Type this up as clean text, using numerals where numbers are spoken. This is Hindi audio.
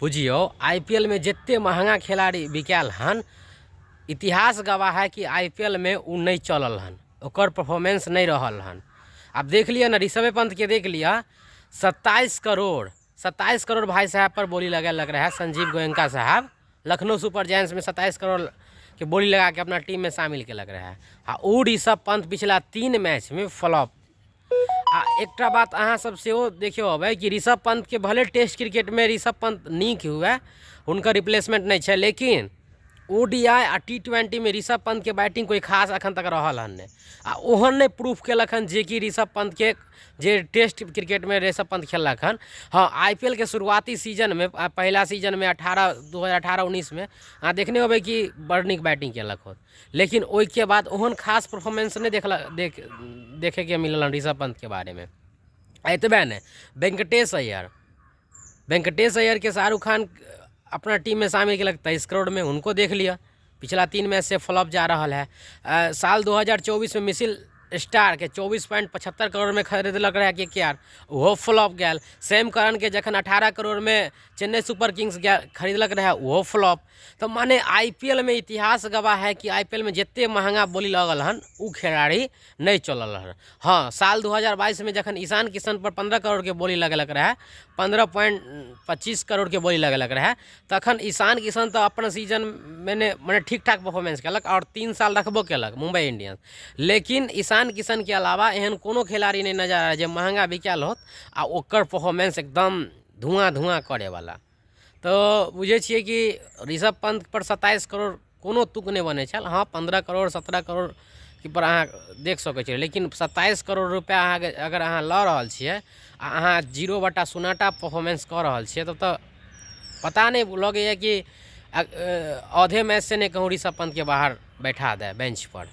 बुझियो आईपीएल में जितने महंगा खिलाड़ी बिकायल हन, इतिहास गवाह है कि आईपीएल में उ नहीं चलल हन, ओकर परफॉर्मेंस नहीं रहल हन। आप देख लिया ना, ऋषभ पंत के देख लिया, 27 करोड़ भाई साहब पर बोली लग रहा है। संजीव गोयनका साहब लखनऊ सुपर जायंट्स में 27 करोड़ के बोली लगा के अपना टीम में शामिल के लग रहा है। हाँ, वो ऋषभ पंत पिछला 3 मैच में फ्लॉप। एक बात अहाँ सब से देखियो अब कि ऋषभ पंत के भले टेस्ट क्रिकेट में ऋषभ पंत नीक हुए, उनका रिप्लेसमेंट नहीं है, लेकिन ओडीआई आ टी20 में ऋषभ पंत के बैटिंग कोई खास अखन तक रहल हन नहीं। आ ओहन नहीं प्रूफ केलक हन जे कि ऋषभ पंत के जे टेस्ट क्रिकेट में ऋषभ पंत खेलक हन। हाँ, आईपीएल के शुरुआती सीजन में, पहला सीजन में 2018-19 में देखने होबे कि बड़ नीक बैटिंग केलक हो, लेकिन ओइ के बाद ओहन खास परफॉर्मेंस नहीं देखे के मिलल ऋषभ पंत के बारे में। एतबे ने वेंकटेश अय्यर के शाहरुख खान अपना टीम में शामिल केलक 23 करोड़ में, उनको देख लिया पिछला 3 मैच से फ्लॉप जा रहा है। साल 2024 में मिशिल स्टार के 24.75 करोड़ में खरीदलक रहा कि यार, वो फ्लॉप गया। सैम करन के जखन 18 करोड़ में चेन्नई सुपर किंग्स खरीदलक रहा, वो फ्लॉप। तो माने आईपीएल में इतिहास गवाह है कि आईपीएल में जितने महंगा बोली लगल हन, उ खिलाड़ी नहीं चलल हन। हाँ, साल 2022 में जखन ईशान किशन पर 15 करोड़ के बोली लगलक रहा, 15.25 करोड़ के बोली लगलक रहा, तखन ईशान किशन तो अपन सीजन में मैंने ठीक ठाक परफॉर्मेंस केलक और 3 साल रखबो केलक मुंबई इंडियंस। लेकिन ईशान किशन के अलावा एहन कोनो खिलाड़ी नहीं नजर आ जो महंगा बिकायल होत आ ओकर परफॉर्मेंस एकदम धुआं करे वाला। तो बुझे छिए कि ऋषभ पंत पर 27 करोड़ कोनो तुक नहीं बने छल। हाँ, 15 करोड़ 17 करोड़ के पर अहाँ देख सकै छियै, लेकिन 27 करोड़ रुपया अगर अहाँ लऽ रहल छियै आ अहाँ 0/0 परफॉर्मेंस कऽ रहल छियै, तब तो पता नहीं लगैए कि आधे मैच से नहीं कहूँ ऋषभ पंत के बाहर बैठा दे बेंच पर।